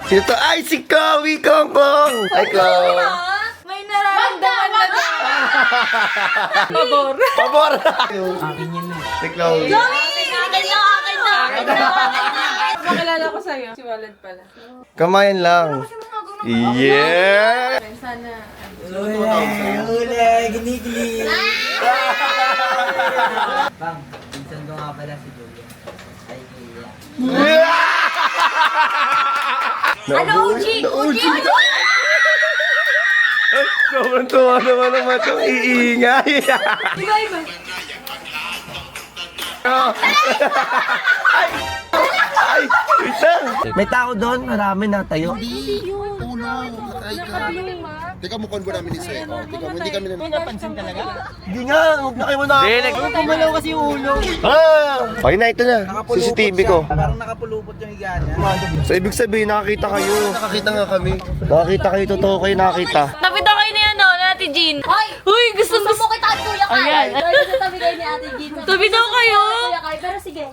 Sino to? Ay, si Chloe Kongkong! Ay, Chloe! May nararamdaman na ba? Pabor. Pabor! Akin yun na. Si Chloe. Akin na. Makilala ko sa'yo. Si Walad pala. Kamayan lang. Yeah! Sana. Ule, gini-gini. Bang, pinsan ko nga pala si Julia. Ay, Julia. Ano, OG? OG? Sobrang tuwa naman itong iingay. Iba. Ay, wait lang. May tao doon, marami na tayo. Teka mo konbo namin ni Sir. Hindi kami na Napansin talaga? Hindi nga, huwag na kayo muna. Kumalaw kasi yung ulo. Okay na, ito na. CCTV ko. Parang nakapulupot yung higa niya. So, ibig sabihin, nakakita kayo. Nakakita nga kami. Nakakita kayo, totoo kayo nakakita. Tapita kayo ni ano, ni Ate Jean. Ay! Uy, gusto mo kita at Kuya Kai. Ayan. Tabi kayo ni Ate Jean. Tabi daw kayo. Kuya Kai, pero sige.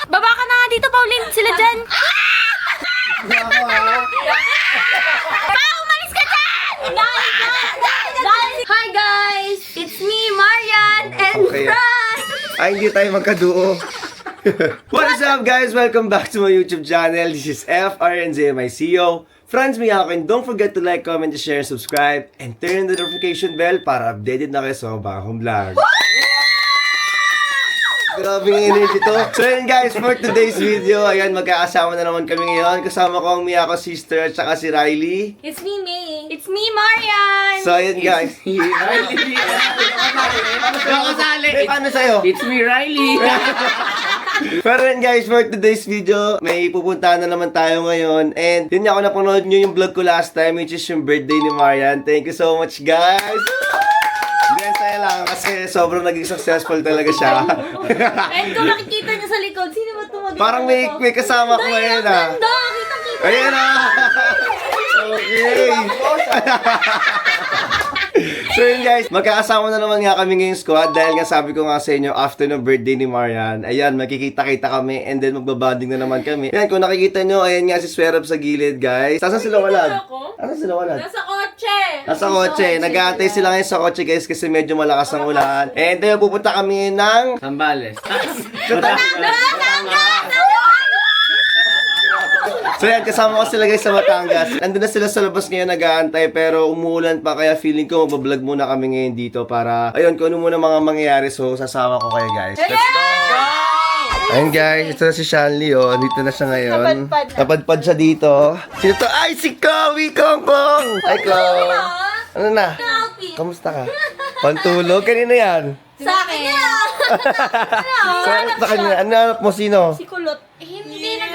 Baba ka na nga dito, Pauline. Sila dyan. Umalis ka dyan! Hi guys! It's me, Marian and Okay. Fran! Ay, hindi tayo magkaduo. What is up, guys? Welcome back to my YouTube channel. This is FRNZMICO. Franz Miyako, and don't forget to like, comment, share, subscribe, and turn the notification bell para updated na kayo sa mga bagong vlog. Grabe ng energy to. So yun guys, for today's video, ayan, magkakasama na naman kami ngayon. Kasama ko ang Miyako sister at saka si Riley. It's me, May. It's me, Marian! So ayan guys. Paano sa'yo? It's me, Riley. Pero yun guys, for today's video, may pupuntahan na naman tayo ngayon. And yun nga, ako napanood nyo yung vlog ko last time, which is yung birthday ni Marian. Thank you so much guys! Hindi, saya lang kasi sobrang naging successful talaga siya. And kung nakikita niyo sa likod, sino ba tumagin? Parang may kasama ko ngayon ah. Ganda! Kita-kita! Ayan na! Okay! So yun guys, magkakasama na naman nga kami ngayong squad dahil nga sabi ko nga sa inyo after ng birthday ni Marian, ayan, magkikita-kita kami and then magbabanding na naman kami. Ayan, kung nakikita nyo, ayan nga si Swerab sa gilid guys. Saan sila walad? Saan sila walad? Nasa kotse! Nasa kotse. Nag-aantay sila ngayon sa kotse guys kasi medyo malakas ang ulan. And then pupunta kami ng... Sambales. So yan, kasama ko sila guys sa Batangas. Nandun na sila sa labas ngayon nag-aantay pero umuulan pa kaya feeling ko magbablog muna kami ngayon dito para ayun kung ano muna mga mangyayari. So sasama ko kayo guys. Let's go! Ayun guys, ito na si Shanley oh. Dito na siya ngayon. Napadpad siya dito. Sino to? Ay, si Chloe Kongkong! Ay, Chloe! Ano na? Kamusta ka? Pantulog? Kanina yan? Sa akin! Sa kanya, ano hanap mo? Sino? Si Kulot. Hindi na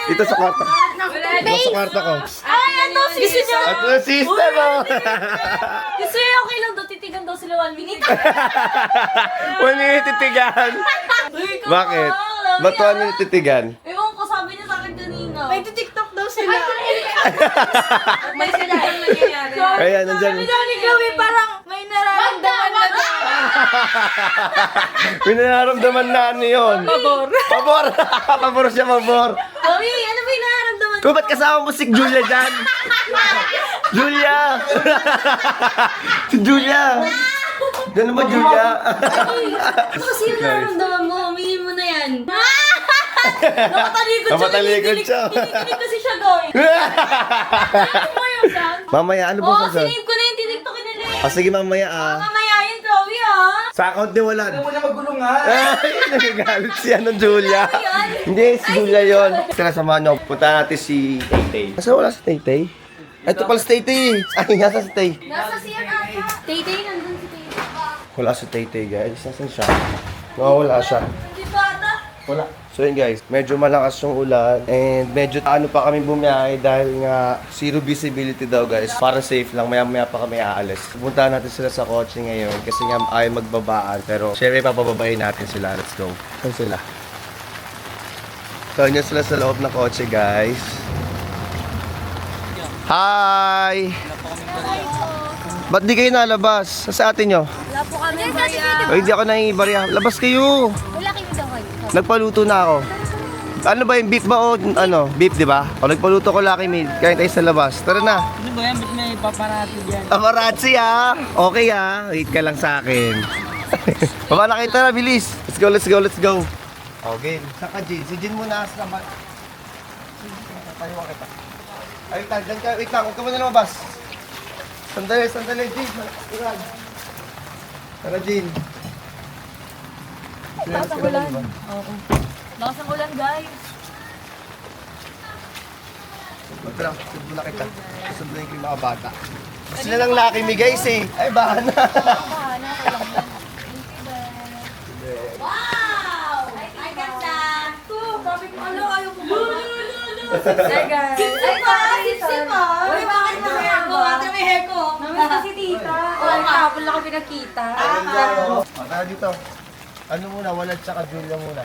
Ito sa kwarto. Ito sa kwarto ko. Ay, ano? Gusto niyo? At na sister oh! Gusto niyo okay lang daw. Titigan daw sila 1 minute. Wala yung titigan. Bakit? Ba't wala yung titigan? Ewan ko, sabi niya sa akin kanina. May TikTok daw sila. May sila yung nangyayari. Ayan, nandyan. Sabi daw ni Chloe, parang may nararamdaman na ba? May nararamdaman na ano yun. Pabor. Pabor! Pabor siya, pabor. Chloe, ano ba yung nararamdaman? Kung ba't kasama mo si Julia dyan? Julia! Si Julia! Gano'n ba, Julia? Ano kasi yung nararamdaman mo? Humihin mo na yan. Napatalikod siya. Napatalikod siya. Kinikilig kasi siya, Goy. Ano mo yung sound? Mamaya, ano ba Oo, sa sinave ko na yung tiniktok nila eh. sige, mamaya ah. Mamaya yun, Chloe, ah. Sa account ni Walad. Huwag na magulong ha. Ay, nagagalit siya ng Julia. Hindi, si Julia yun. Tara, samahan nyo. Punta natin si Tay-Tay. Nasa wala si Tay-Tay? Ito pala si Tay-Tay. Ay, nasa si Tay. Nasa siya ata. Tay-Tay, nandun si Tay-Tay. Wala si Tay-Tay, guys. Nasaan siya? Wala siya. Di ba ata? Wala. So yun guys, medyo malakas yung ulan and medyo ano pa kami bumiyahe dahil nga zero visibility daw guys. Para safe lang, maya-maya pa kami aalis. Pupuntahan natin sila sa kotse ngayon kasi nga ay magbabaan. Pero syempre papababayin natin sila. Let's go. Saan sila? So yun sila sa loob ng kotse guys. Hi! Ba't di kayo nalabas? Sa atin nyo? Wala po kami barya. Ay, di ako nangingibarya. Labas kayo! Wala kayo daw kayo. Nagpaluto na ako. Ano ba yung beef ba o ano? Beef, di ba? O nagpaluto ko Lucky Me. Kain tayo sa labas. Tara na. Ano ba yan? Ba't may paparati dyan? Amarazzi ah. Okay ah. Wait ka lang sa akin. Baba na kayo, tara, bilis. Let's go, let's go, let's go. Okay. Saka Jin. Si Jin muna sa labas. Paliwan kita. Ay, wait lang. Dyan ka. Wait lang. Huwag ka muna lumabas. Sandali, sandali, Jin. Malakirag. Tara, Jin. Lakas ang ulan. Oo. Lakas ang ulan, guys. Tara, sunod muna kita. Sunod na yung mga bata. Sila lang Lucky Me guys eh. Ay, bahana. Paano? Kailang yan. Wow! Ay, ganda. Sabi ko, ano, ayaw ko ba? Ay, guys. Ay, sip-sip ah. Uy, bakit na hair ko? Ate, may hair ko. Namiss ko si tita. Oo, kahapon lang kami nakita. O, tara dito. Ano muna, Walad tsaka Julia muna.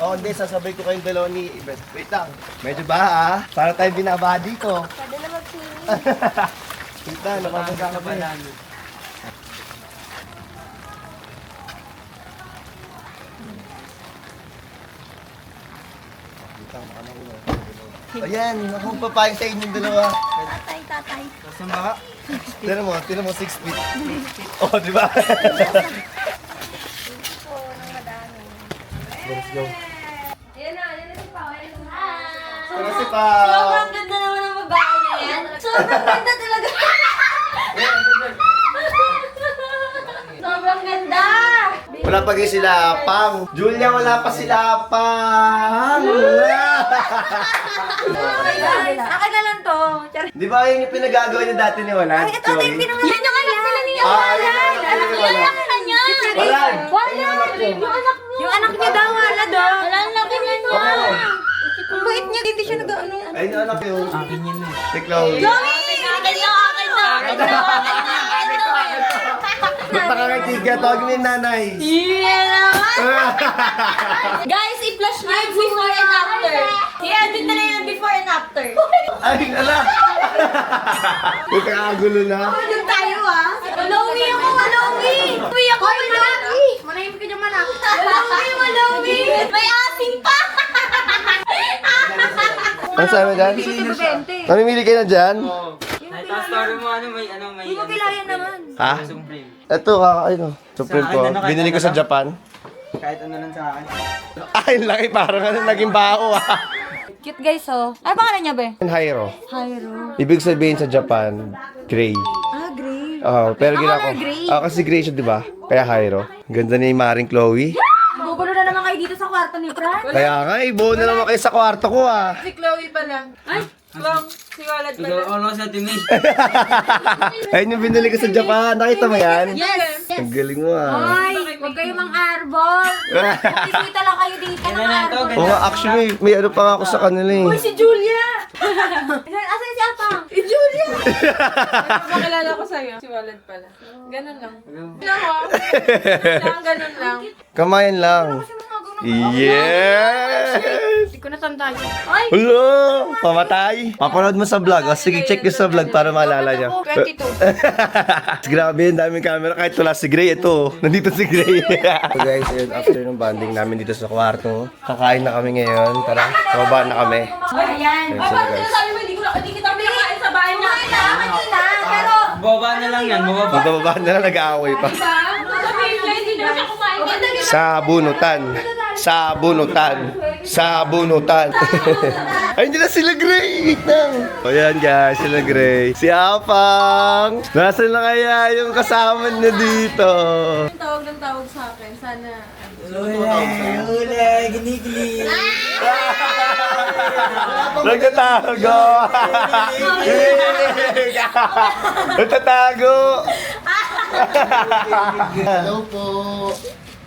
Oo, hindi, sasabay ko kayong dalawa ni Ibet. Wait lang. Medyo ba ha? Para tayo binaba dito. Pwede na mag-swimming. Wait lang, napapagka ka ba yan? Ayan, akong papayag sa inyong dalawa. Tatay. Saan ba? Tinan mo, 6 feet. Oh, di ba? Let's go. Ayan na si Pao. Tara si Pao. Sobrang ganda naman ng babae na yan. Sobrang ganda talaga. Sobrang ganda. Wala pa kayo sila Pang. Julia, wala pa sila Pang. Akin na lang to. Di ba yun yung pinagagawa niya dati ni Walad? Yan yung anak nila niya. Ayan Anak niya, anak na niya. Walad! Walad. Yung anak mo. Yung anak niya daw, wala daw. Wala ang laki niya niya. Ang bait niya, hindi siya nag-ano. Ayun yung anak yun. Akin yun eh. Si Chloe. Chloe! Akin na. Ba't nakakakiga? Tawag mo yung nanay. Yeah naman! Guys, i-flash niyo yung before and after. I-edit na lang yung before and after. Ay, ala! Huwag kakagulo na. Doon tayo ah. Malawi ako, malawi! Malawi ako, malawi! Manahimik ka dyan, manak. Malawi! May asin pa! Ano sabi mo dyan? Namimili kayo na dyan? Tapos story mo may Hindi mo kilaya naman. Ha? Supreme. Ito, kakain oh. Supreme Sa ko. akin, ano, kahit Binili ko ano sa lang. Japan. Kahit ano lang sa akin. Ay, laki. Parang ano, naging bao ah. Cute guys oh. Ano pangalan niya be? Hyro. Hyro. Ibig sabihin sa Japan, gray. Ah, gray. Pero Ako ginako. na gray. Kasi gray siya, di ba? Kaya Hyro. Ganda ni Maring Chloe. Gugulo na naman kayo dito sa kwarto ni Fran. Kaya nga, buo na naman kayo sa kwarto ko ah. Si Chloe pala. Ay, Long. Si Walad pala. Ikaw, ano sa teammate? Ayun yung binili ko sa Japan. Nakita mo yan? Yes! Ang galing mo ah. Ay, huwag kayo mang-arbol. Isita lang kayo dito ng arbol. Oo nga, actually, may ano pa nga ako sa kanila eh. Si Julia! Asan si Apang? Julia! Makilala ko sa'yo. Si Walad pala. Ganun lang. Ganun lang. Kamayan lang. Yes! Hindi ko natandaan. Ay! Hello! Pamatay! Papanood mo sa vlog. O, sige, check nyo sa vlog para maalala nyo. 22. Grabe, ang daming camera. Kahit wala si Gray, ito. Nandito si Gray. So guys, yun, after ng banding namin dito sa kwarto, kakain na kami ngayon. Tara, bababa na kami. Ayan. Ayun sila guys. Sabi mo, hindi kita pinakain sa bahay na. Kanina, pero... Baba na lang yan, baba. Magbababa na lang, nag-aaway pa. Sabihin ko, hindi naman siya kumain. Sa bunutan. Sa bunutan. Sa bunutan. Ay, hindi na sila Gray. Wait lang. O yan guys, sila Gray. Si Apang. Nasaan na kaya yung kasama niya dito? Tawag ng tawag sa akin. Sana... Uli, ginikili. Nagtatago. Nagtatago. Hello po.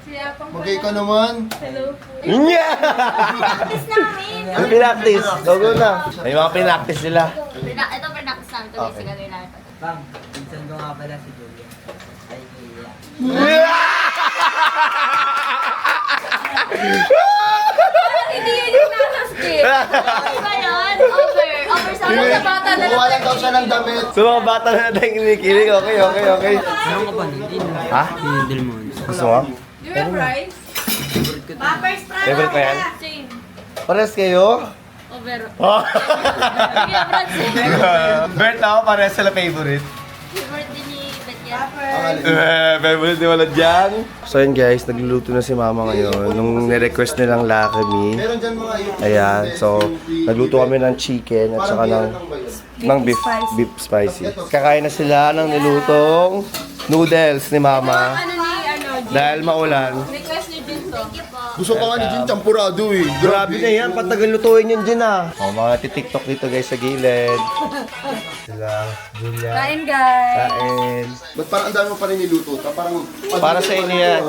Siya pang Magay ka naman. Nya! Ang pinaktis. Go na. May mga pinaktis sila. Ito pinakis namin. Ito yung sigagay namin. Bang, pinsan ko nga pala si Julia. Ay, Julia. hindi yun yung nasa skip. Ano ba yun? Over sa mga bata na Kuha lang daw siya ng damit. Sa mga bata na natin kinikilig. Okay. Meron ka ba? Hindi na. Ha? Hindi mo. Gusto mo? Do you have rice? Favorite ko Poppers, Prada. Favorite mo yan? Same. Pares kayo? Over. Oh. Sige, Brad, same. Bert ako, pares sila favorite. Favorite din ni Betya. Favorite ni wala dyan. So yun guys, nagluluto na si mama ngayon. Nung nirequest nilang Lakami. Meron dyan mga yung... Ayan, so nagluto kami ng chicken at saka ng beef spicy. Kakain na sila ng nilutong noodles ni mama. Ano ni, Jin? Dahil maulan. Request ni Jin to. Gusto pa nga ni Jin champurado eh. Grabe na yan, patagal lutuin yun dyan ah. O, mga titiktok dito guys sa gilid. Sila, Julia. Kain, guys. Kain. Ba't parang ang dami mo pa rin niluto? Parang Para sa inyo yan.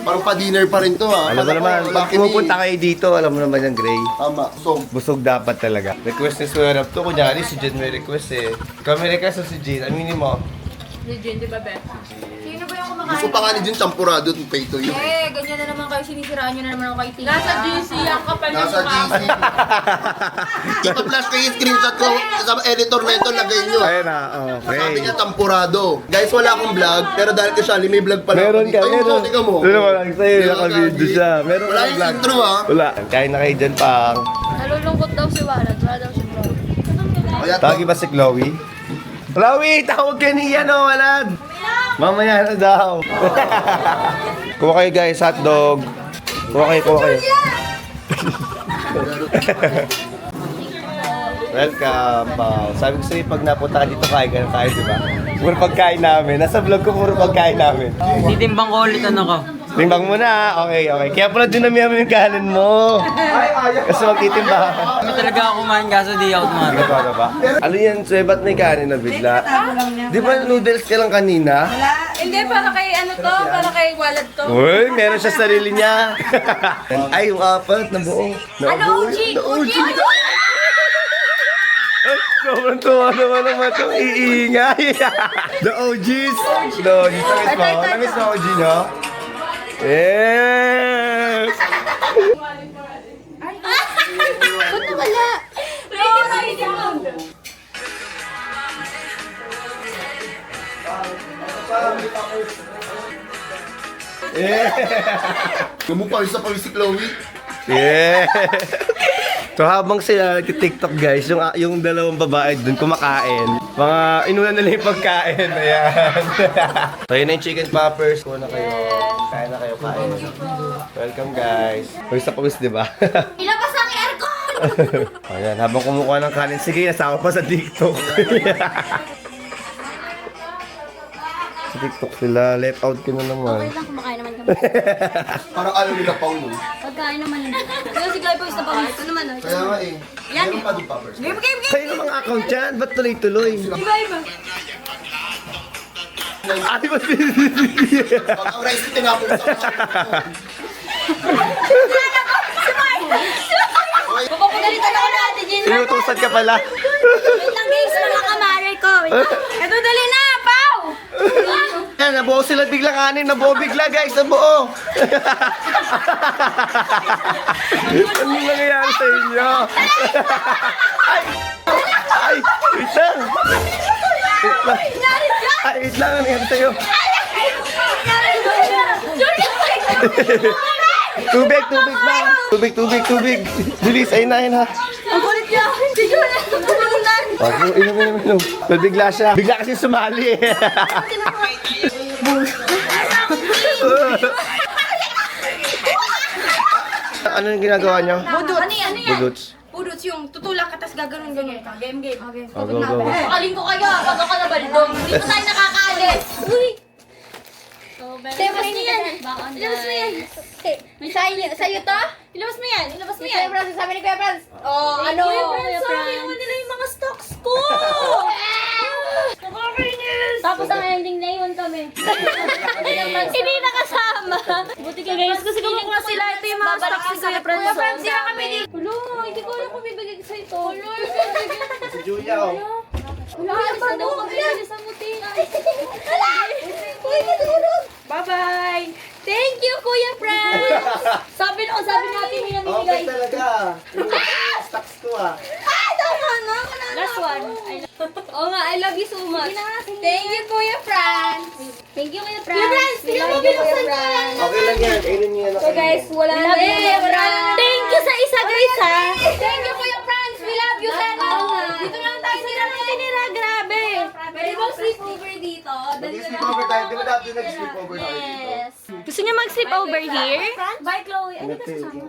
Parang pa-dinner pa rin to ha. Alam mo naman, pag pumupunta kayo dito, alam mo naman yung Gray. Tama. So, Busog dapat talaga. Request ni Swear Up to. Kunyari, si Jen may request eh. Ikaw may request o si Jen? Aminin mo. Si Jin, di ba, Bet? Sino ba yung kumakain? gusto pa nga ni Jin champurado at peito yun. Ganyan na naman kayo. Sinisiraan nyo na naman ako kay Tina. Nasa GC, ang kapal ng Nasa mukha. GC. Ita-flash kayo yung screenshot ko sa editor na ito, lagay nyo. Ayun na, Sabi okay. niya tampurado. Guys, wala akong vlog, pero dahil kay Shali, may vlog pala. Meron ka, Ayun, meron. tingnan mo. Meron ka lang sa'yo, Meron naka-video ka, siya. Meron Wala ka yung vlog. intro ha. Wala. Kain na kayo dyan, pang. Nalulungkot daw si Walad. Wala daw si Bro. Kaya to. Tawagin ba si Chloe? Chloe, tawag ka niya, no, walad. Mamaya na daw. Kuha kayo guys, hotdog. Kuha kayo. Welcome, Pao. Sabi ko sa'yo, pag napunta ka dito, kain ka na tayo, di ba? Puro pagkain namin. Nasa vlog ko, puro pagkain namin. Titimbang ko ulit ano ko. Timbang mo na. Okay. Kaya pala dinamihan mo yung kanin mo. Kasi magtitimba. Hindi talaga ako kumain kaso di ako tumagal. Ano ba? Ano yan, Sue? Ba't may kanin na bigla? Di ba noodles ka lang kanina? Hindi, para kay ano to, para kay Walad to. Uy, meron siya sarili niya. Ay, yung apat na buo. Ano, OG? OG. Sobrang tuwa naman itong iingay. The OGs. The OGs. Namiss mo? Namiss mo OG nyo? Yes! Ba't nawala? Yeah! Gumupawis na pawis si Chloe. Yeah! So habang sila nag-TikTok guys, yung dalawang babae dun kumakain. Mga inuna nila yung pagkain. Ayan. So yun na yung chicken poppers. Kuha na kayo. Kain na kayo, kain. Welcome guys. Pawis na pawis, di ba? Ilabas ang aircon! Ayan, habang kumukuha ng kanin, sige, nasama pa sa TikTok. Sa TikTok sila, let out ka na naman. Okay lang, kumakain naman kami. Parang alam nila pao no. Pagkain naman. Kaya si Guy Boys na pawis. Ito naman. Kaya nga eh. Yan. Meron pa doon poppers. Game! Sa'yo ng mga account yan, ba't tuloy-tuloy? Iba. Ate ba Pag ang rice tinapon sa Papapagalitan ako natin, Jin. Sinutusan ka pala. Wait lang guys, mga kamare ko. Wait lang. Ito, dali na! Pau! Yan, nabuo sila biglang kanin. Nabuo bigla guys, nabuo. Ano yung nangyayari sa inyo? Ay, wait lang. Wait lang. Ay, wait lang. Ano yan sa'yo? Tubig na. Tubig. Bilis, ayun na ha. Ang kulit niya! Si Julia! Tumunan! Inom. Bigla siya. Bigla kasi sumali eh. Ano yung ginagawa niyo? Budot! Ano yan? Budots. Budots yung tutulak ka, tapos gaganon ganyan ka. Game. Okay. Oh, go. Pakaling ko kayo, pag ako nabaldong. Dito tayo nakakaalis. Uy! Ilabas mo yan! Ilabas mo yan! May sa'yo to? Ilabas mo yan! Ilabas mo yan! Kuya Franz, sabi ni Kuya Franz. Oh, ano? Kuya Franz, sabi mo nila yung mga stocks ko! Nakakainis! Tapos ang ending na yun kami. Hindi nakasama. Buti ka guys, kasi kumukuha sila. Ito yung mga stocks ni Kuya Franz. Kuya Franz, sila kami din. Hulo, hindi ko alam kung bibigay ko sa'yo ito. Hulo, Si Julia oh. wala, isa daw kami sa muti. Wala! Uy, natulog! Bye-bye! Thank you, Kuya Franz! Sabi natin yung namimigay. talaga. Stocks ko ah. Ah, tama! Last one. Oo nga, I love you so much. Thank you, Kuya Franz. Thank you, Kuya Franz. Kuya Franz, tingnan mo, binuksan ko lang. Okay lang yan. Kainin niyo yan. So guys, wala na eh. Thank you sa isa, guys, ha. Thank you, Kuya Franz. We love you, sana. Dito lang tayo tinira. Grabe. Pwede bang sleepover dito? Nag-sleepover tayo. Di ba dati nag-sleepover tayo dito? Yes. Gusto niyo mag-sleep over here? Bye, Chloe. Ano ka sasama?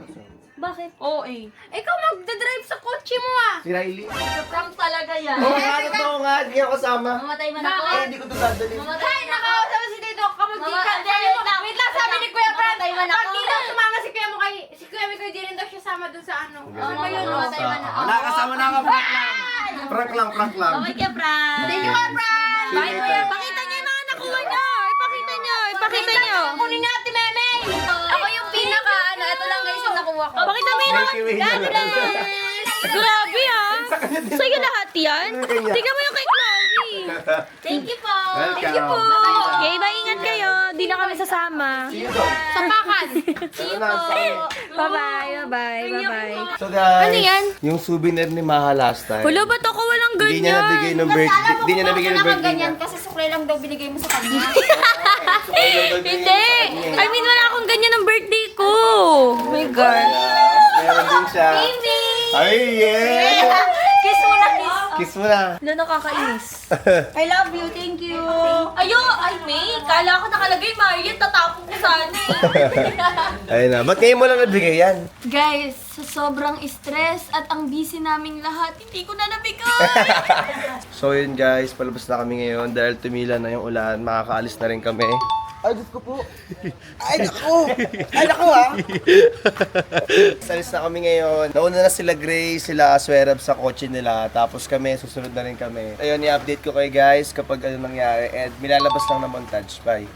Bakit? Oo eh. Ikaw magdadrive sa kotse mo, ah. Si Riley? Prank talaga yan. Oo nga, totoo nga. Hindi ako kasama. Mamatay man ako. Ay, hindi ko ito dadalhin. Mamatay, nakausap mo si Tito. Wait lang, sabi ni Kuya Brad. Pag di daw sumama si Kuya mo si Kuya mo di rin daw siya sama dun sa ano. Ano ba yun? Mamatay man ako. Nakakasama na ako. Prank lang. Prank lang. Okay, Kuya Brad. Thank you, Kuya Brad. Bye, Kuya. Pakita niyo yung mga nakuha niyo. Ipakita niyo. Kunin niyo, Ate Meme. Ako yung pinaka, ito lang guys yung nakuha ko. Pakita mo yung mga... God Grabe ah! Sa'yo lahat yan? Tingnan mo yung kay Chloe! Thank you po. Thank you po. Okay, ingat kayo. Di na kami sasama. Sapakan. See you po. Bye-bye. So guys, Ano yan? yung souvenir ni Maha last time. Hulo, ba't ako walang Hindi niya ganyan? nabigay ng birthday. Hindi niya nabigay ng birthday niya. ganyan kasi sukle lang daw binigay mo sa kanya. Hindi! I mean, wala akong ganyan ng birthday ko. Oh my God. Meron din siya. Ay, yeah! Kiss mo na, kiss. Kiss mo na. Wala, nakakainis. I love you, thank you. Ay, May. Kala ko nakalagay, Marian. Tatapon ko sana eh. Ayun na. Ba't ngayon mo lang nabigay yan? Guys, sa sobrang stress at ang busy naming lahat, hindi ko na nabigay. So yun guys, palabas na kami ngayon dahil tumila na yung ulan. Makakaalis na rin kami. Ay, Diyos ko po. Ay, naku! Ay, naku ha! Salis na kami ngayon. Nauna na sila Grace, sila Aswerab sa kotse nila. Tapos kami, susunod na rin kami. Ayun, i-update ko kayo guys kapag ano nangyari. And milalabas lang na montage. Bye!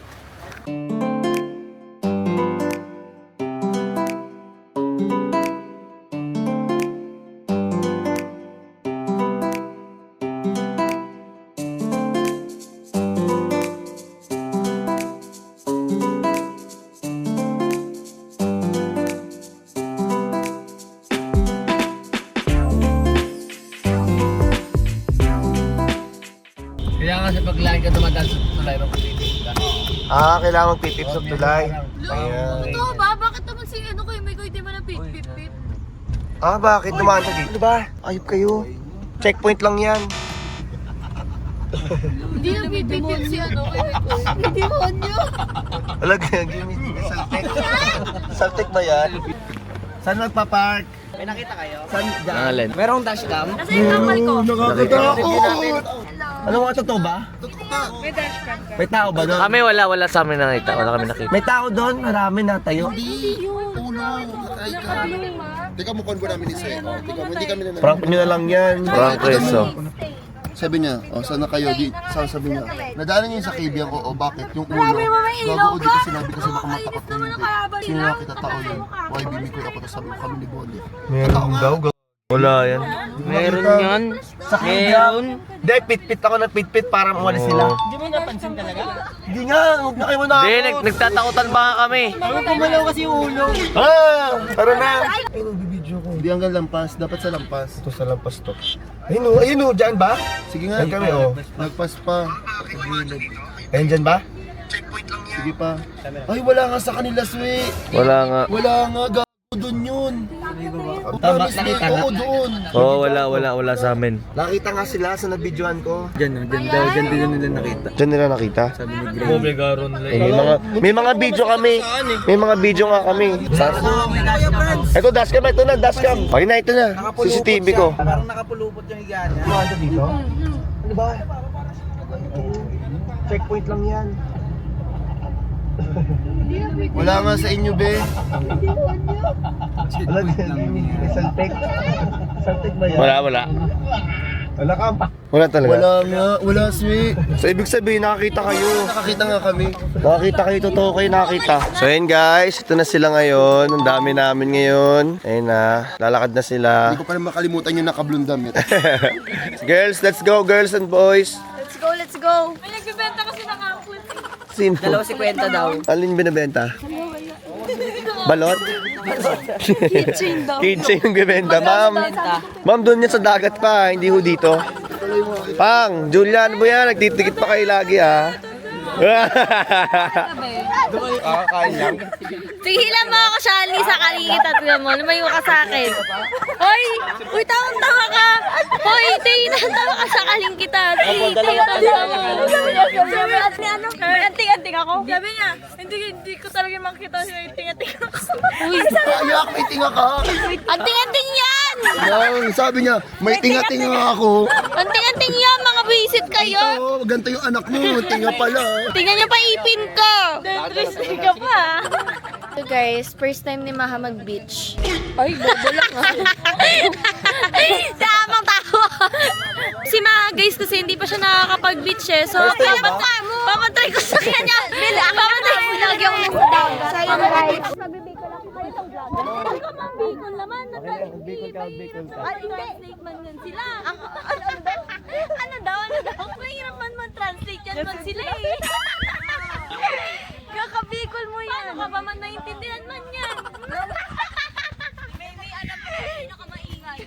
Kaya nga sa paglain ka dumadaan sa tulay ng pagtitig ka. Ah, kailangan magtitip sa tulay. Ayan. Totoo ba? Bakit naman si ano kayo? May kayo di mo na pip-pip-pip? Ah, bakit naman sa dito? Ano ba? Ayop kayo. Checkpoint lang yan. Hindi na pip-pip si ano kayo. Hindi mo nyo. Talaga, give me saltek. Saltek ba yan? Saan magpa-park? May nakita kayo? Saan dyan? Nangalan. Merong dashcam? Nasa yung kapal ko. Nakakatakot! Ano mga totoo ba? May tao ba doon? Kami wala sa amin nakita. Wala kami nakita. May tao doon? Marami na tayo. Teka, mukhang ko namin ni Sir. Teka, hindi kami na Prank nyo na lang yan. Prank reso. Sabi niya, saan na kayo? Sabi niya, nadaanan niya yung sa kaibigan ko, bakit? Yung ulo, bago di ko sinabi kasi baka matakot ko hindi. Sino nakita tao yun? YB, may kuya ko, tapos sabi ko kami ni Bonnie. Meron daw. Wala yan. Meron yan. Sa kaibigan. Hindi, pit-pit ako ng pit-pit para umalis sila. Hindi mo napansin talaga? Hindi nga, huwag na kayo manakot. Hindi, nagtatakutan pa nga kami. Kumalaw kasi yung ulo. Ah! Tara na! Ay, nagbibideo ko. Hindi hanggang lampas, dapat sa lampas. Ito sa lampas to. Ayun o, dyan ba? Sige nga, Ayun kami o. nagpas pa. Ayun dyan ba? Sige pa. Ay, wala nga sa kanila, Swe. Wala nga. Wala nga, gago doon yun. Tama, Promise, nakita oo, doon. Oo, wala sa amin. Nakita nga sila sa nabidyoan ko. Diyan din nila nakita. Diyan nila nakita? Sabi ni Gray. Obligaron nila. May mga video kami. May mga video nga kami. Ito dashcam, ito na dashcam. Okay na, ito na. CCTV ko. Parang nakapulupot yung higa niya. Ano dito? Ano ba? Checkpoint lang yan. Wala nga sa inyo, be. Saltek. Saltek ba yan? Wala. Wala ka pa. Wala talaga. Wala nga, wala, Swe. So ibig sabihin nakakita kayo. Nakakita nga kami. Nakakita kayo, totoo kayo nakakita. So ayun guys, ito na sila ngayon. Ang dami namin ngayon. Ayun na, lalakad na sila. Hindi ko pa rin makalimutan yung nakablong damit. Girls, let's go girls and boys. Let's go. May nagbibenta kasi ng apple. Sino? 2.50 daw. Alin binibenta? Balot? Keychain yung bibenta. Ma'am, doon yan sa dagat pa, hindi ho dito. Pang, Julian mo yan, nagtitikit pa kayo lagi ha. Tigilan mo ako, Shali, sa kaligit at mo. Lumayo ka sa akin. Hoy! Uy, tawang-tawa ka! Hoy, tawa ka sa kaling kita. Anting-anting ako. Sabi niya, hindi ko talaga makita siya. Anting-anting ako. Uy, Ayak, may tinga ka. anting-anting yan! Yan, sabi niya, may tinga-tinga ako. Anting-anting yan, mga visit kayo. Oo, ganito yung anak mo, tinga pala. Tingnan niyo pa ipin ko. Interesting ka pa. So guys, first time ni Maha mag-beach. Ay, bobo lang ah. Tamang tawa. Si Maha guys kasi hindi pa siya nakakapag-beach eh. So, papatry ko sa kanya. Papatry ko lagi ako ng dagat. Sayang guys. Magbibigol ako kayo sa vlog. Hindi ko mambigol naman. Ay, translate man yan sila. Ano daw? Mahirapan man translate yan man sila eh. Kakabikol mo yan. Paano ka ba man naintindihan man yan? May alam mo, hindi na ka maingay.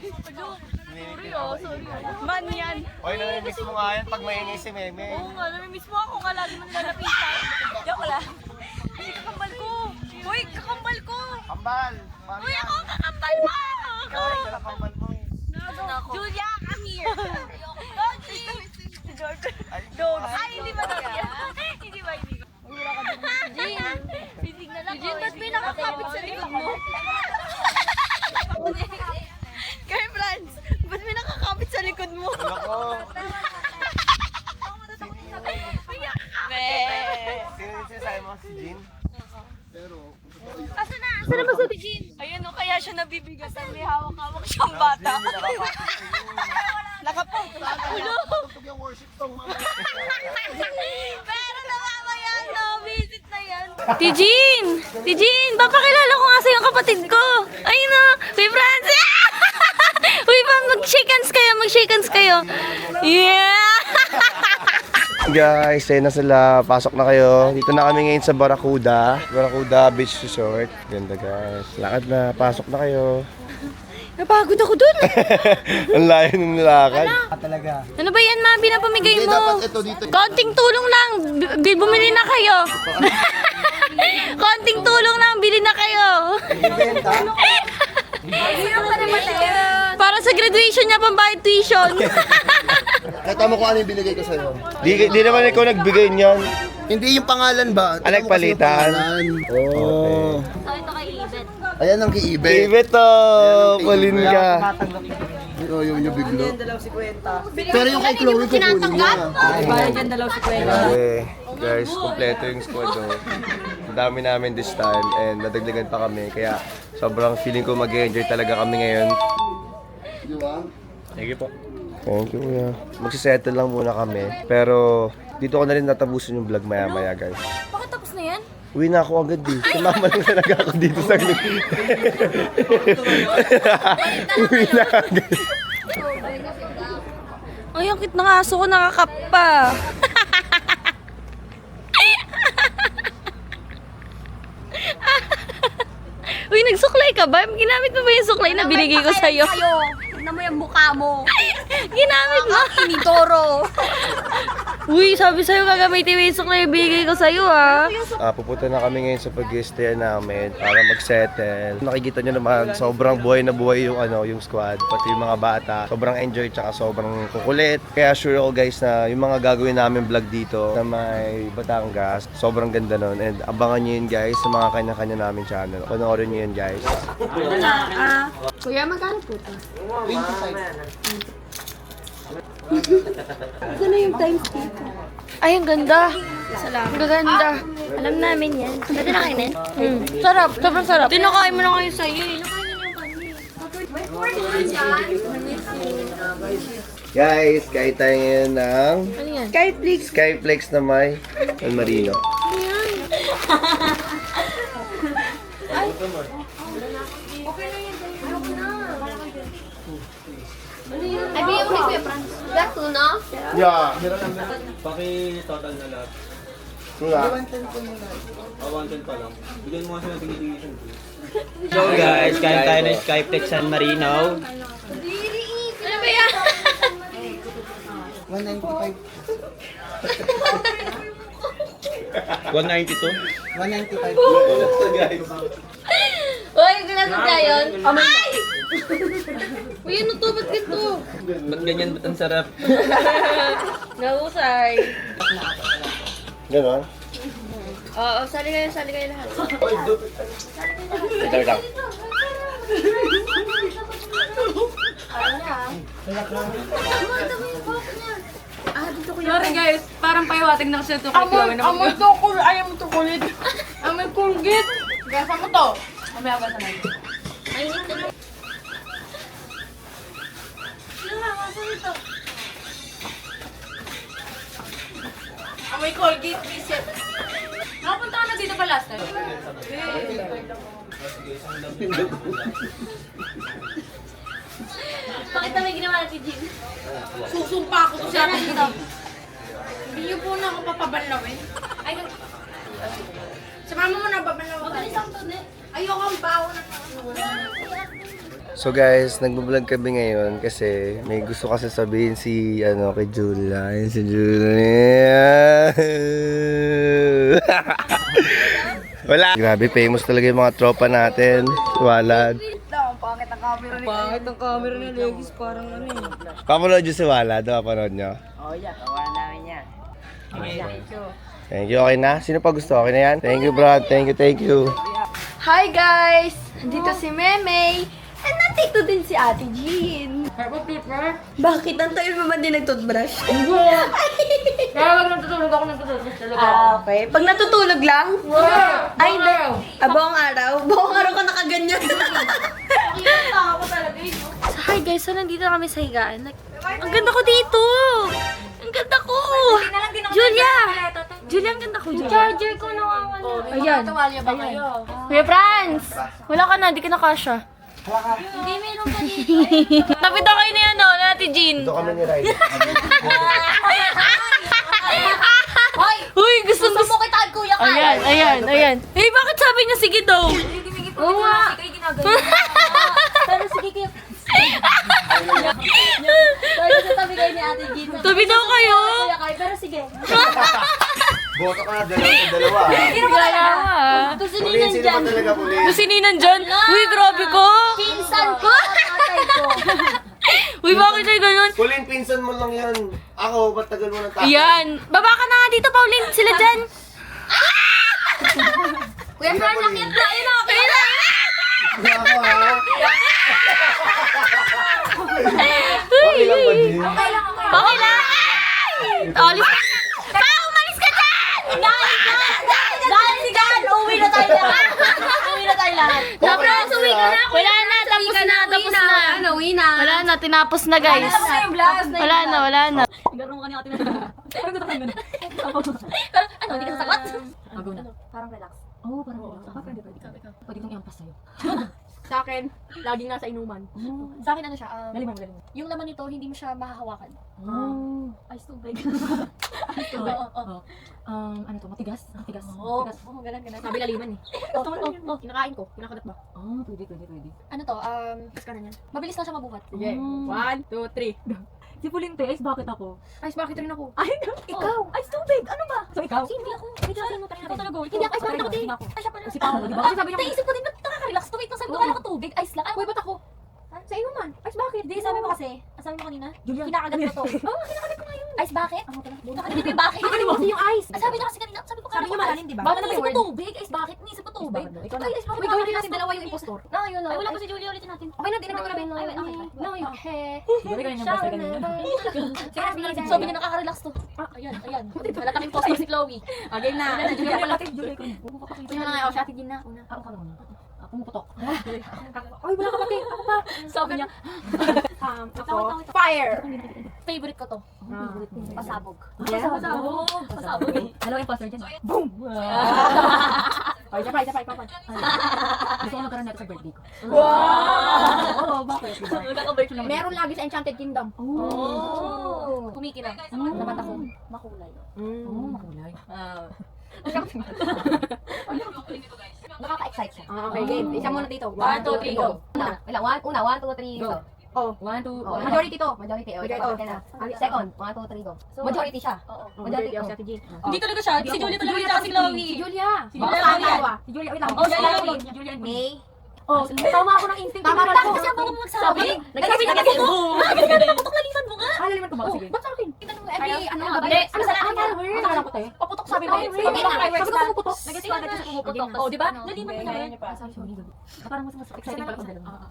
Sorry oh. Man yan. Hoy, namimiss mo nga yan pag maingay si Meme. Oo nga, namimiss mo ako ka lagi man lalapitan. Joke lang. Uy, kakambal ko. Uy, kakambal ko. Kambal! Uy, ako ang kakambal mo. Ako. Kambal mo eh. Julia, come here. Doji. Doji. Ay, hindi ba Doji? Hindi ba? Jean, titignan ako. Jean, ba't may nakakapit sa likod mo? Kay Franz, ba't may nakakapit sa likod mo? Ako! Sino yung sinasabi mo? Si Jean? Asan na? Asan na ba si Jean? Ayun o, kaya siya nabibigatan. May hawak-hawak siyang bata. Nakapag. Tutug yung worship song, mama. Pero namamaya na, visit na yan. Tijin! Tijin! Papakilala ko nga sa yung kapatid ko. Ayun na, Uy, Francis! Uy, mag-shake hands kayo. Yeah! Guys, ayun na sila. Pasok na kayo. Dito na kami ngayon sa Barracuda Beach Resort. Ganda guys. Lakad na. Pasok na kayo. Napagod ako dun. Ang layo ng nilakad. Talaga. Ano ba yan, Mabi, na pamigay Hindi, mo? dapat ito dito. Konting tulong lang. Bumili na kayo. Konting tulong lang. Bili na kayo. Para sa graduation niya, pambayad tuition. Kata mo kung ano yung binigay ko sa'yo. Di naman ikaw nagbigay niyan. Hindi yung pangalan ba? Ah, nagpalitan? Oo. So, ito kay Ibet. Ayan ang kiibe. David to! Palin ka. Oo, yung biglo. Dalaw si Kwenta. Pero yung kay Chloe ko kunin niya. Bayad yan, dalaw si Kwenta. Guys, kompleto yung squad. Ang dami namin this time and nadagdagan pa kami. Kaya sobrang feeling ko mag-enjoy talaga kami ngayon. Di ba? Thank you po. Thank you, kuya. Magsisettle lang muna kami. Pero dito ko na rin natapusin yung vlog maya-maya, guys. Bakit tapos na yan? Uwi na ako agad eh. Sumama lang talaga ako dito sa glit. Uwi na agad. Ay, ang cute ng aso ko, nakakap pa. Uy, nagsuklay ka ba? Ginamit mo ba yung suklay na binigay ko sa'yo? Tignan mo yung mukha mo. Ginamit mo? Tinidoro. Uy, sabi sa'yo gagamitin mo yung suklay na binigay ko sa'yo, ha? Pupunta na kami ngayon sa pag-stay namin para mag-settle. Nakikita nyo naman, sobrang buhay na buhay yung, yung squad. Pati yung mga bata. Sobrang enjoy tsaka sobrang kukulit. Kaya sure ako guys na yung mga gagawin namin vlog dito na may Batangas, sobrang ganda nun. And abangan nyo yun guys sa mga kanya-kanya namin channel. Panoorin nyo yun guys. Kuya, magkano po ito? 25. Ano yung times dito? Ay, ang ganda. Salamat. Ang ganda. Alam namin yan. Pwede na kainin? Sarap. Sobrang sarap. Tinakain mo na kayo sa'yo eh. Guys, kain tayo ngayon ng Ano yan? Skyflex na may San Marino. Ay, bigyan mo ni Kuya Franz. Black tuna? Yeah. Paki-total na lahat. So guys, kain tayo ng Skytex San Marino. Ano ba yan? 192. 195. Uy, ginasadya yun? Ay! Uy, ano to? Ba't ganito? Ba't ganyan? Ba't ang sarap? Nahusay. Ganon? Oo, sali kayo lahat. Ito lang. Sorry guys, parang pahiwatig na kasi ito kay Chloe. Amoy to kulit. Ayaw mo to kulit. Amoy kulgit. Gasa mo to. Mamaya ba sa natin? Amoy Colgate, visit. Nakapunta ka na dito pa last time? Bakit naman ginawa natin, Jim? Susumpa ako to sa akin dito. Hindi niyo po na ako papabanlawin. Ay, sumama mo na babanlawin. Ayoko ang baho na. So guys, nagbablog kami ngayon kasi may gusto kasi sabihin si kay Julia. Ayun si Julia. Wala. Grabe, famous talaga yung mga tropa natin. Walad. Pangit ang camera ni Legis, parang ano eh. Papanood nyo si Walad. Papanood nyo. Thank you. Okay na? Sino pa gusto? Okay na yan? Thank you, Brad. Thank you. Hi guys! Dito si Memey. And nandito din si Ate Jean. Bakit? Ang tayo mo ba din nag-toothbrush? Kaya wag natutulog ako ng tutulog talaga. Okay. Pag natutulog lang? Ay, hindi. Buong araw? Buong araw ka nakaganyan. So, hi guys, so nandito na kami sa higaan. Ang ganda ko dito! Ang ganda ko! Julia! Julia, ang ganda ko. Charger ko nawawala. Ayan. Tuwalya ba kayo? Kuya Franz! Wala ka na, di ka nakasya. Hindi, meron pa dito. Napita kayo ni Ate Jean. Ito kami ni Riley. Uy, gusto mo kita, Kuya Kai. Ayan. Eh, bakit sabi niya sige daw? Oo nga. Pero sige kayo. Pero sa tabi kayo ni Ate Jean. Tabi daw kayo. Kuya Kai, pero sige. Boto ka na, dalawa. Ito si Pulis, Ninan sino ba dyan. talaga pulis? Gusto ni nandyan. Uy, grabe ko. Pinsan ko. Tatay ko. Uy, bakit ay ganun? Kulin, pinsan mo lang yan. Ako, ba't tagal mo ng takot? Ayan. Baba ka na nga dito, Pauline. Sila dyan. Kuya Fran, nakit na. Ayun ako. Ako ha? Okay lang ba din? Okay lang. Alis ka. Pa, umalis ka dyan! Dahil dyan, uwi na tayo lahat. Uwi na tayo lahat. Tapos, uwi ka na. Wala na, tapos na. Ano, uwi na. Wala na, tinapos na guys. Wala na. Gano'n ka niya atin na. Ano, hindi ka sasagot? Parang relax. Oo, parang relax. Pwede kong i-ampas sa'yo. Sa akin, laging nasa inuman. Sa akin ano siya, Galing mo. yung laman nito, hindi mo siya mahahawakan. Ice tubig. Ice tubig. Oo. Ano to? Matigas? Matigas. Oo, ganun. Sabi laliman eh. Kinakain ko. Kinakagat ba? Pwede. Ano to, kas ka na yan. Mabilis lang siya mabuhat. Sige. 1, 2, 3. Si Pulinte, ice bucket ako. Ice bucket rin ako. Ay, Ikaw, ice tubig, ano ba? So ikaw? Hindi ako. Hindi ako tayo Ikaw talaga. Hindi ako ice bucket ako din. Ako. Ay, siya pala. Si Pao, di ba? Kasi sabi niya, Naisip ko din, nakaka-relax to. Wait, sabi ko, wala ka tubig, ice lang. Uy, ba't ako? Sa inuman. Ice bucket. Hindi, sabi mo kasi, sabi mo kanina, Julia. kinakagat ko to. Oo, kinakagat ko nga yun. Ice bucket? Nakakagat ko yung bucket. Ano mo kasi yung ice? Sabi niya kasi kanina, sabi ko Sabi niya malalim, di ba? Bakit Ano ba naisip yung ko word? tubig, ice bucket, naisip ko tubig. Ikaw na. Ay, ice bucket. Uy, gawin din natin dalawa yung impostor. No, yun lang. Ay, wala pa si Julia, ulitin natin. Okay na, dinagdag ko na rin. Ay, okay. No, yun. Sabi ka rin yung boss kanina. Sabi niya nakaka-relax to. Ayan. Wala kaming poster si Chloe. Okay na. Julia pala. Sino na nga ako, siya ati din na. Una. Ako ka muna. Pumuputok. Ay, wala ka pati. Ako pa. Sabi niya, Ako. Fire! favorite ko to. Pasabog. Yeah. Pasabog. Ano yung imposter dyan? Boom! Ay, surprise. Gusto ko magkaroon nito sa birthday ko. Oo, bakit? Meron lagi sa Enchanted Kingdom. Oh. Kumikilang. Sa mata ko. Makulay. Makulay. Nakaka-excite siya. Okay, game. Isa muna dito. 1, 2, 3, go. Una, 1, 2, 3, go. Oh, 1, 2, majority to. Majority. Second, 1, 2, 3, go. Majority siya. Majority ako. Hindi talaga siya. Si Julia talaga yung si Chloe. Si Julia. Si Julia. Si Julia, wait lang. Oh, si Chloe. Si Julia and May. Oh, tama ako ng instinct. Tama Bakit kasi ako magsabi? Nagsabi na kasi mo. Putok laliman mo nga. Laliman ko ba? Sige. Ba't sa akin? Every, Ano ano nga ba? Hindi, Ano sa lahat? Ano lang ko tayo? Paputok sabi mo. Sabi ko pumuputok. Nag-gets ko agad kasi pumuputok. Oh, di ba? Laliman mo naman. Parang mas exciting pala pag dalawa.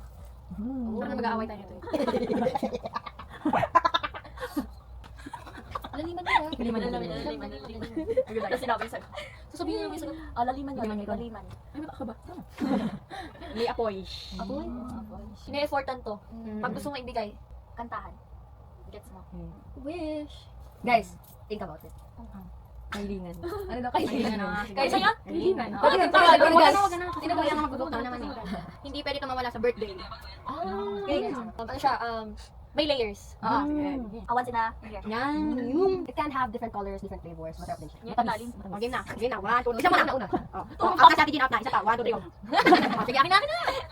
Parang mag-aaway tayo nito. Laliman mo. Tapos sinabi sa'yo. Sasabihin namin sa'yo, laliman niya. Laliman. Ay, ako ba? May apoy. Apoy. Sine-effortan to. Pag gusto mo ibigay, kantahan. Gets mo? Wish. Guys, think about it. Kailingan. Ano daw kailangan? Kaya sa'yo? Kailingan. Bakit Bakit? guys? Wag na. Sino ba yung mga gugutom naman eh? Hindi pwede ito mawala sa birthday. Ano siya, may layers. Awan sila. Yan. It can have different colors, different flavors. Masarap din siya. Yan, lalim. Oh, game na. Game na. 1, 2, 3. Isa muna. Una. Oh, ako kasi din out na. Isa pa. 1, 2, 3, go. Oh, sige, akin na.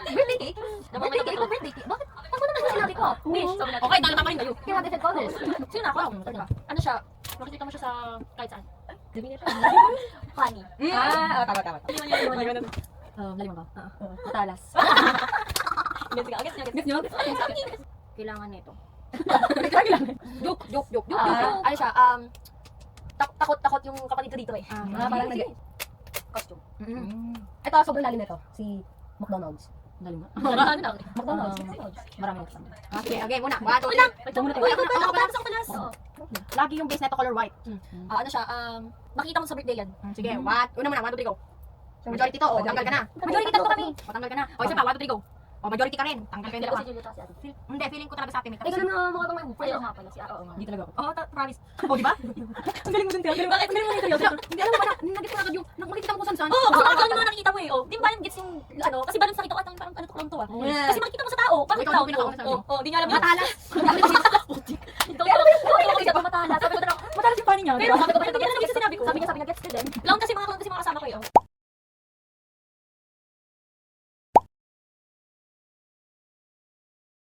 Birthday cake? Birthday cake? Birthday cake? Bakit? Ako naman yung sinabi ko. Wish. Okay, talo tama rin kayo. It can have different colors. Sino na ako? Ano siya? Makikita mo siya sa kahit saan. Funny. Tama. Laliman ka. Matalas. Gets ka? Gets Gusto nyo? Kailangan nito. Joke. Ano siya? Takot yung kapatid ko dito eh. Parang Costume. Ito, sobrang lalim nito. Si McDonald's. Laliman. Ano na? McDonald's. Marami na kasama. Okay, muna. 1, 2, 3. Uy, ako talas. Lagi yung base nito color white. Ano siya? Makita mo sa birthday yan. Sige, una muna. 1, 2, 3, go. Majority to. Tanggal ka na. Majority tatlo kami. Tanggal ka na. O, isa pa. 1, 2, 3, go. O, majority ka rin. Tanggal ka yung dalawa. Si Julia at si Ate. Hindi, feeling ko talaga sa atin. Ay, ganun na mukha pang Ayaw nga pala si Ate. Hindi talaga ako. Oo, promise. O, di ba? Ang galing mo dun, Tia. Bakit? Ang galing mo nito, Yoyo. Hindi, alam mo ba na, nag-get ko agad yung, makikita mo kung saan. Oo, kasi parang yung mga nakikita mo eh. Oh, di ba yung gets yung ano? Kasi ba nung nakita ko at parang ano to lang to ah. Kasi makikita mo sa tao, parang Ikaw, tao. ikaw, ikaw, Oh, di niya alam yun. Matalas. Ito yung makikita matalas. Sabi ko talaga, Matalas yung panin niya. pero sabi ko, pero hindi na gets sinabi ko. Sabi niya, gets ka din. Lang